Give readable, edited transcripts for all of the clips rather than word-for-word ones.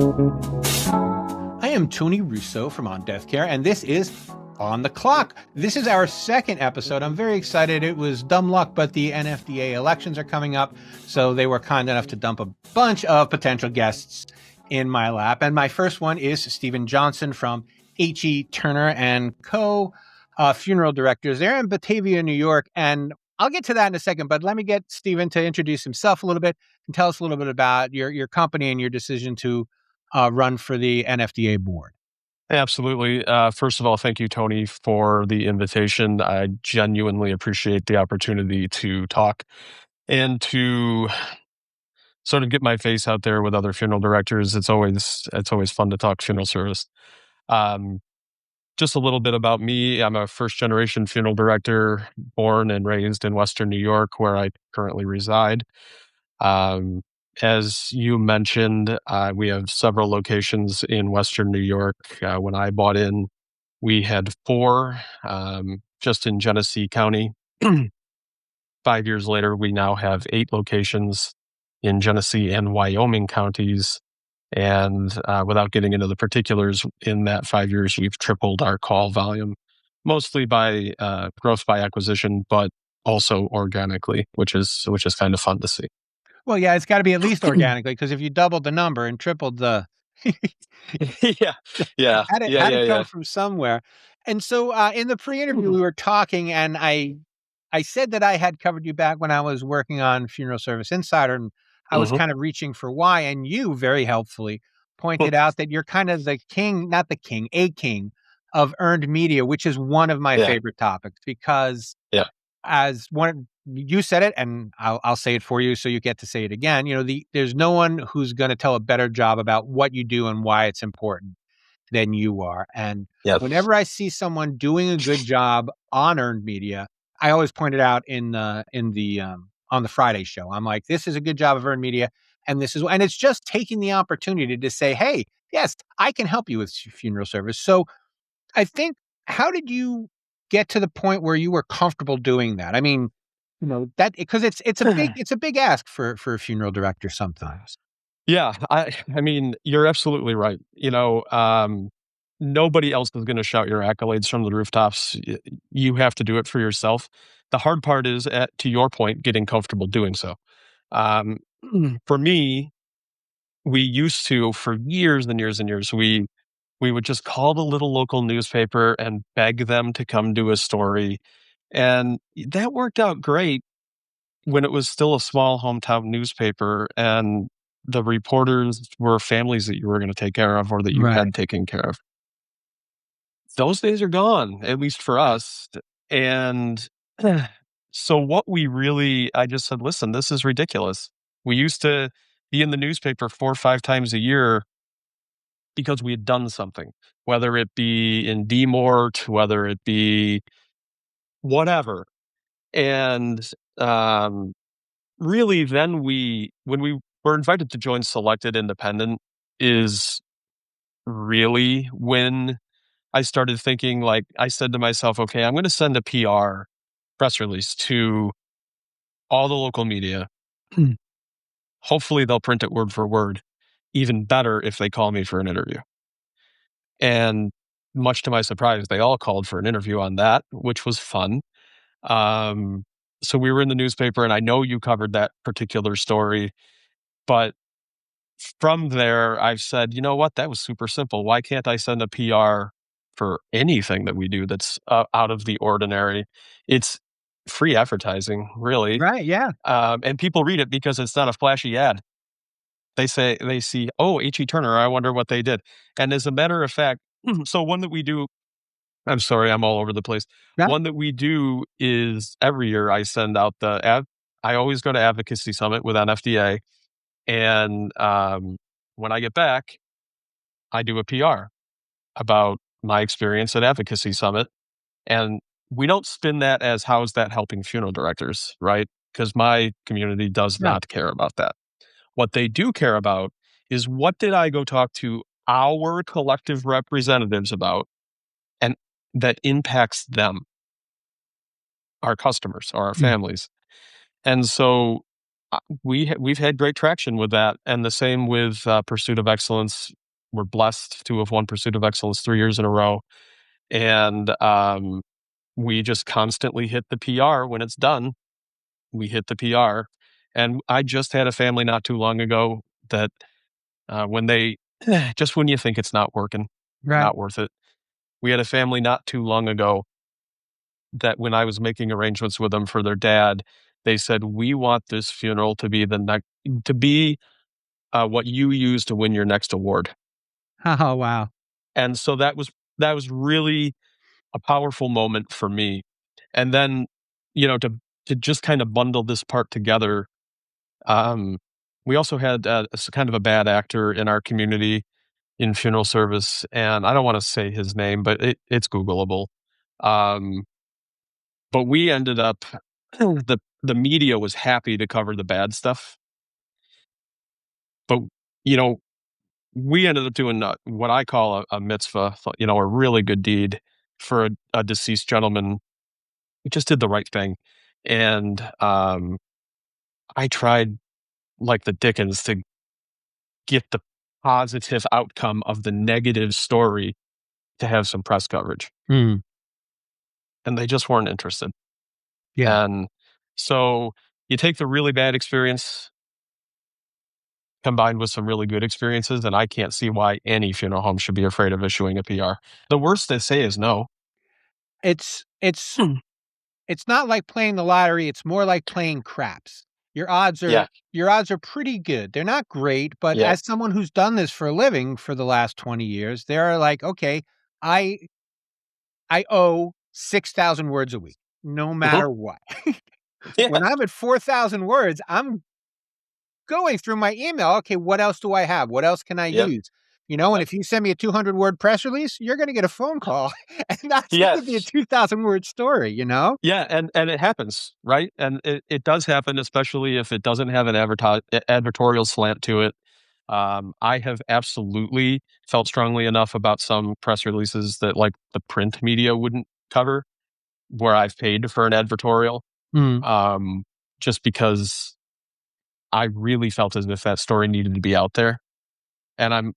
I am Tony Russo from On Death Care, and this is On the Clock. This is our second episode. I'm very excited. It was dumb luck, but the NFDA elections are coming up, so they were kind enough to dump a bunch of potential guests in my lap. And my first one is Stephen Johnson from H.E. Turner and Co., funeral directors. They're in Batavia, New York, and I'll get to that in a second, but let me get Stephen to introduce himself a little bit and tell us a little bit about your company and your decision to run for the NFDA board. Absolutely. First of all, thank you, Tony, for the invitation. I genuinely appreciate the opportunity to talk and to sort of get my face out there with other funeral directors. It's always fun to talk funeral service. Just a little bit about me. I'm a first-generation funeral director, born and raised in Western New York, where I currently reside. As you mentioned, we have several locations in Western New York. When I bought in, we had 4 just in Genesee County. 5 years later, we now have 8 locations in Genesee and Wyoming counties. And without getting into the particulars, in that 5 years, we've tripled our call volume, mostly by growth by acquisition, but also organically, which is kind of fun to see. Well, yeah, it's got to be at least organically, because if you doubled the number and tripled the, yeah, had to come from somewhere. And so in the pre-interview, we were talking, and I said that I had covered you back when I was working on Funeral Service Insider, and I was kind of reaching for why, and you very helpfully pointed out that you're kind of the king, not the king, a king of earned media, which is one of my favorite topics, because as one, you said it, and I'll say it for you so you get to say it again. You know, there's no one who's going to tell a better job about what you do and why it's important than you are. And whenever I see someone doing a good job on earned media, I always point it out in the on the Friday show. I'm like, this is a good job of earned media, and it's just taking the opportunity to say, hey, yes, I can help you with funeral service. So I think, how did you get to the point where you were comfortable doing that? I mean, you know, that because it's a big ask for a funeral director sometimes. Yeah, I mean, you're absolutely right. You know, nobody else is going to shout your accolades from the rooftops. You have to do it for yourself. The hard part is, to your point, getting comfortable doing so. For me, we used to, for years and years and years, we would just call the little local newspaper and beg them to come do a story. And that worked out great when it was still a small hometown newspaper and the reporters were families that you were going to take care of or that you had taken care of. Those days are gone, at least for us. And so I just said, listen, this is ridiculous. We used to be in the newspaper 4 or 5 times a year because we had done something, whether it be in DMORT, whether it be whatever. And really, then when we were invited to join Selected Independent is really when I started thinking, like, I said to myself, okay, I'm going to send a PR press release to all the local media. Hopefully they'll print it word for word. Even better if they call me for an interview. And much to my surprise, they all called for an interview on that, which was fun. So we were in the newspaper, and I know you covered that particular story, but from there, I've said, you know what, that was super simple. Why can't I send a PR for anything that we do that's out of the ordinary? It's free advertising, really. Right, yeah. And people read it because it's not a flashy ad. They see, oh, H.E. Turner, I wonder what they did. And as a matter of fact, so one that we do, I'm sorry, I'm all over the place. Yeah. One that we do is every year I send out I always go to Advocacy Summit with NFDA. And when I get back, I do a PR about my experience at Advocacy Summit. And we don't spin that as how's that helping funeral directors, right? Because my community does not care about that. What they do care about is, what did I go talk to our collective representatives about, and that impacts them, our customers or our families. And so we've had great traction with that, and the same with Pursuit of Excellence. We're blessed to have won Pursuit of Excellence 3 years in a row, and we just constantly hit the PR when it's done. We hit the PR, and I just had a family not too long ago that when they just when you think it's not working, Right. not worth it. We had a family not too long ago that when I was making arrangements with them for their dad, they said, "We want this funeral to be the next to be what you use to win your next award." Oh, wow. And so that was really a powerful moment for me. And then, to just kind of bundle this part together, um, we also had kind of a bad actor in our community in funeral service, and I don't want to say his name, but it's Googleable. Um, but we ended up the media was happy to cover the bad stuff, but you know we ended up doing what I call a mitzvah, a really good deed for a deceased gentleman. We just did the right thing, and I tried like the Dickens to get the positive outcome of the negative story to have some press coverage, Mm, and they just weren't interested. yeah. And so you take the really bad experience combined with some really good experiences, and I can't see why any funeral home should be afraid of issuing a PR. The worst they say is no. It's it's Hmm. it's not like playing the lottery, it's more like playing craps. Your odds are Yeah, your odds are pretty good. They're not great, but yeah. as someone who's done this for a living for the last 20 years, they're like, "Okay, I I owe 6,000 words a week, no Mhm. matter what." Yeah, When I'm at 4,000 words, I'm going through my email. Okay, what else do I have? What else can I yep, use? And yep. if you send me a 200-word press release, you're gonna get a phone call, and that's gonna be a Yes. 2,000-word story? Yeah, and it happens, right? And it does happen, especially if it doesn't have an advertorial slant to it. I have absolutely felt strongly enough about some press releases that, like, the print media wouldn't cover, where I've paid for an advertorial, Mm. um, just because I really felt as if that story needed to be out there. And I'm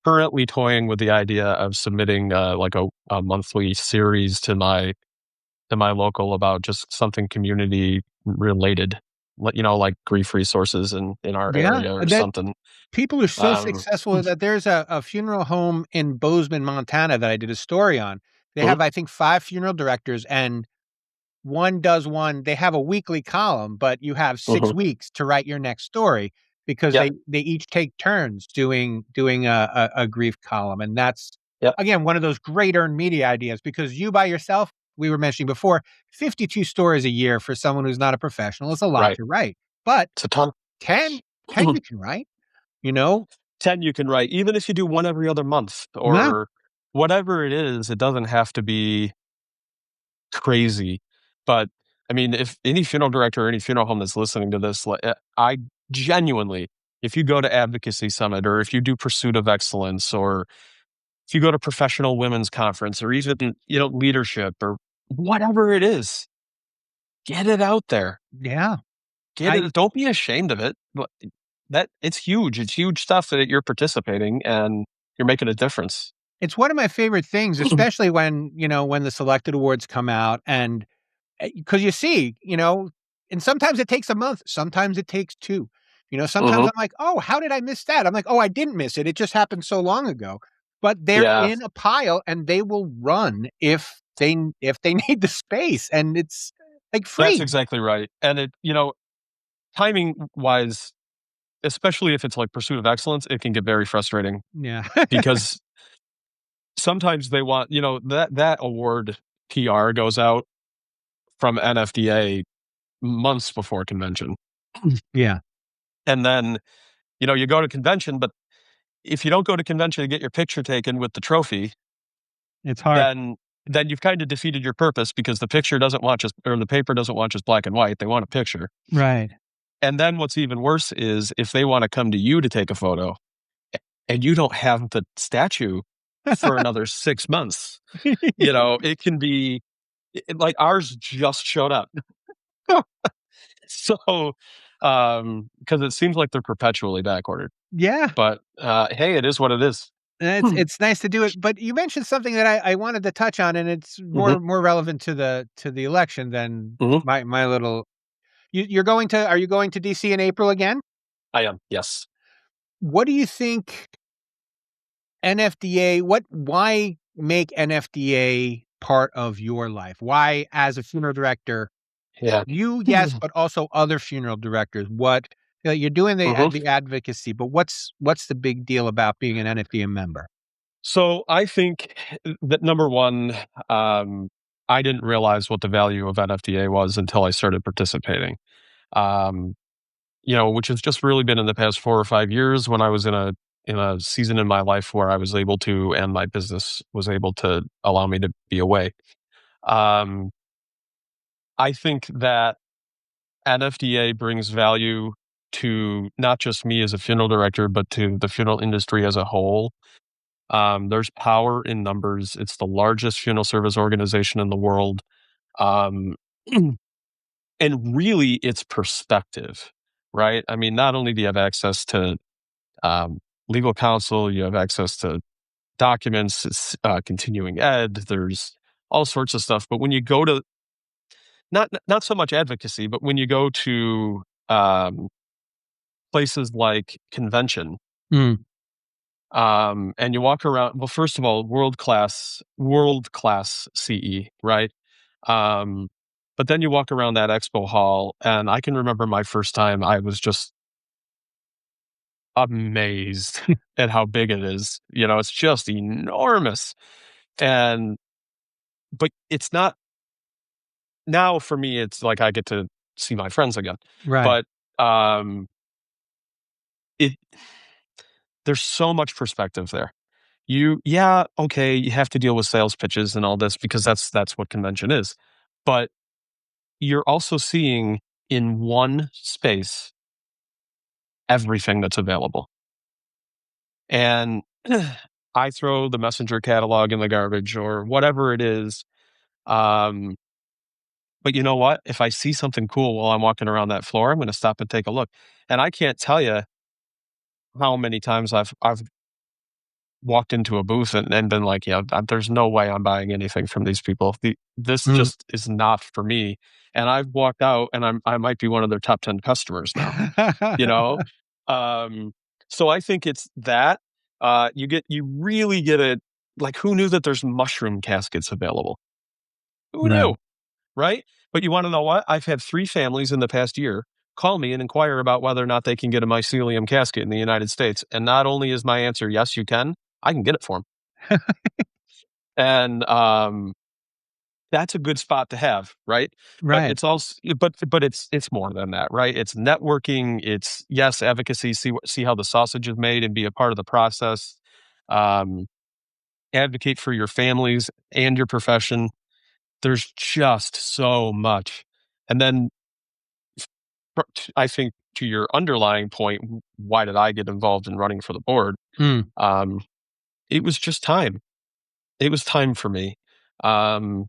currently toying with the idea of submitting, like a monthly series to my local about just something community related, like grief resources in our Yeah, area or that something. people are so Um, successful that there's a funeral home in Bozeman, Montana that I did a story on. They mhm, have, I think, 5 funeral directors, and one does one they have a weekly column, but you have 6 mhm. weeks to write your next story because Yeah, they each take turns doing a grief column, and that's, yeah, again, one of those great earned media ideas because you by yourself, we were mentioning before, 52 stories a year for someone who's not a professional is a lot right. to write, but It's a ton. 10 you can write, you know? 10 you can write, even if you do one every other month Yeah, or whatever it is. It doesn't have to be crazy. But I mean, if any funeral director or any funeral home that's listening to this, I genuinely, if you go to Advocacy Summit or if you do Pursuit of Excellence or if you go to Professional Women's Conference or even, leadership or whatever it is, get it out there. yeah. Get I it. Don't be ashamed of it. That it's huge. It's huge stuff that you're participating and you're making a difference. It's one of my favorite things, especially when the selected awards come out and because you see, and sometimes it takes a month, sometimes it takes 2. Sometimes Hmm. I'm like, "Oh, how did I miss that?" I'm like, "Oh, I didn't miss it. It just happened so long ago." But they're Yeah, in a pile and they will run if they need the space, and it's, like, that's free. exactly right. And timing wise, especially if it's like Pursuit of Excellence, it can get very frustrating Yeah. because sometimes they want, that award PR goes out from NFDA months before convention. Yeah. And then, you go to convention, but if you don't go to convention to get your picture taken with the trophy, It's hard. then you've kind of defeated your purpose because the picture doesn't want just or the paper doesn't want just black and white. They want a picture. Right. And then what's even worse is if they want to come to you to take a photo and you don't have the statue for another 6 months, it can be like ours just showed up. So, because it seems like they're perpetually backordered. Yeah. But, hey, it is what it is. And Hmm. it's nice to do it, but you mentioned something that I wanted to touch on, and it's Mhm, more relevant to the election than mhm. my little you're going to are you going to DC in April again? I am, yes. What do you think NFDA why make NFDA part of your life? Why, as a funeral director, Yeah. you, yes, but also other funeral directors, you're doing Mhm. the advocacy, but what's the big deal about being an NFDA member? So, I think that number 1, um, I didn't realize what the value of NFDA was until I started participating. Um, which has just really been in the past 4 or 5 years when I was in a season in my life where I was able to and my business was able to allow me to be away. Um, I think that NFDA brings value to not just me as a funeral director, but to the funeral industry as a whole. There's power in numbers. It's the largest funeral service organization in the world. Um, and really, it's perspective, right? I mean, not only do you have access to um, legal counsel, you have access to documents, continuing ed, there's all sorts of stuff. But when you go to not so much advocacy, but when you go to um, places like convention, Mm, and you walk around, well, first of all, world class CE, right? Um, but then you walk around that expo hall, and I can remember my first time. I was just amazed at how big it is. It's just enormous, and but it's not now for me. It's like I get to see my friends again, right, but um, it there's so much perspective there. Yeah, okay, you have to deal with sales pitches and all this because that's what convention is. But you're also seeing in one space everything that's available. And I throw the messenger catalog in the garbage or whatever it is. Um, but you know what? If I see something cool while I'm walking around that floor, I'm going to stop and take a look. And I can't tell you how many times I've walked into a booth and been like, yeah, there's no way I'm buying anything from these people. This mm. just is not for me. And I've walked out and I might be one of their top 10 customers now, you know? Um, so I think it's that, you really get it. Like, who knew that there's mushroom caskets available? Who Right. knew? Right? But you want to know what? I've had 3 families in the past year call me and inquire about whether or not they can get a mycelium casket in the United States. And not only is my answer, yes, you can, I can get it for them. And that's a good spot to have, right? But Right. it's also, but it's more than that, right? It's networking. It's yes, advocacy. See how the sausage is made and be a part of the process. Um, Advocate for your families and your profession. There's just so much. And then I think to your underlying point, why did I get involved in running for the board? Mm. Um, it was just time. It was time for me. Um,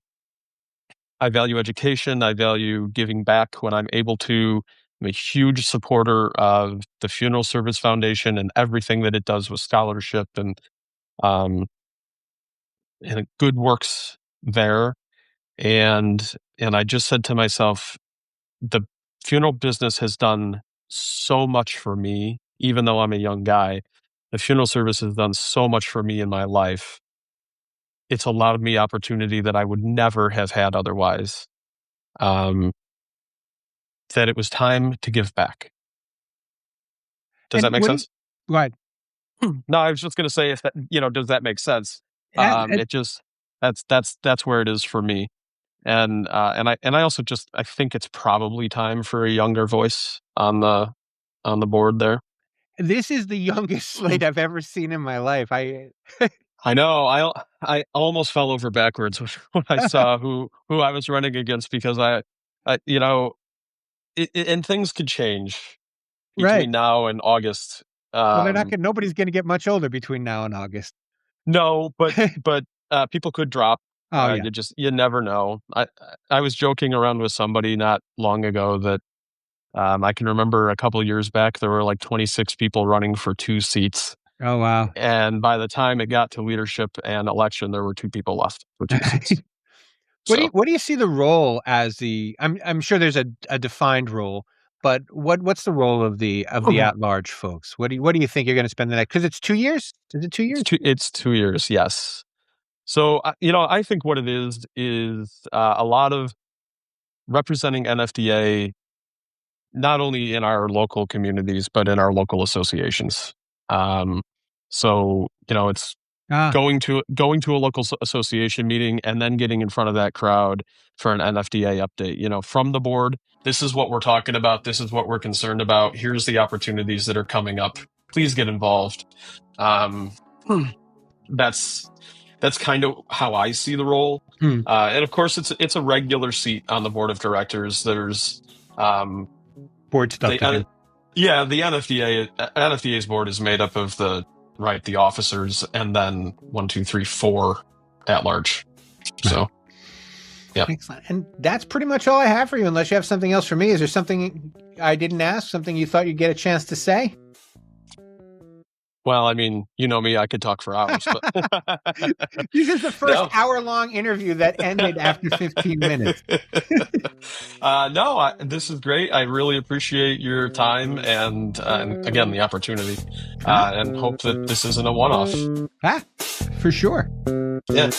I value education. I value giving back when I'm able to. I'm a huge supporter of the Funeral Service Foundation and everything that it does with scholarship um, and good works there. And I just said to myself, the funeral business has done so much for me, even though I'm a young guy. The funeral service has done so much for me in my life. It's allowed me opportunity that I would never have had otherwise. Um, that it was time to give back. Does And that make what do you sense? right. No, I was just going to say, if that, does that make sense? And It just that's where it is for me, and I also just I think it's probably time for a younger voice on the board there. this is the youngest slate I've ever seen in my life. I know. I almost fell over backwards when I saw who I was running against because I and things could change Right. between now and August. Well, they're not Um, gonna nobody's gonna get much older between now and August. no, but people could drop. Oh, yeah. You never know. I was joking around with somebody not long ago that I can remember a couple of years back, there were like 26 people running for 2 seats. Oh, wow. And by the time it got to leadership and election, there were 2 people left for 2 seats. So, What do you see the role as I'm sure there's a defined role, but what's the role of the at-large folks? What do you think you're gonna spend the next, because it's 2 years? Is it 2 years? it's 2 years, yes. So, I think what it is a lot of representing NFDA, not only in our local communities, but in our local associations. Um, so, it's Ah, going to a local association meeting and then getting in front of that crowd for an NFDA update, from the board. This is what we're talking about. This is what we're concerned about. Here's the opportunities that are coming up. Please get involved. Um, that's that's kind of how I see the role. hmm, And of course, it's a regular seat on the board of directors. There's um, board stuff the to do. yeah, the NFDA's board is made up of the officers, and then 1, 2, 3, 4 at large. Right. So yeah. Excellent. And that's pretty much all I have for you, unless you have something else for me. Is there something I didn't ask, something you thought you'd get a chance to say? Well, I mean, you know me, I could talk for hours, but This is the first no. hour-long interview that ended after 15 minutes. No, this is great. I really appreciate your time and again, the opportunity, and hope that this isn't a one-off. Ah, for sure. Yeah.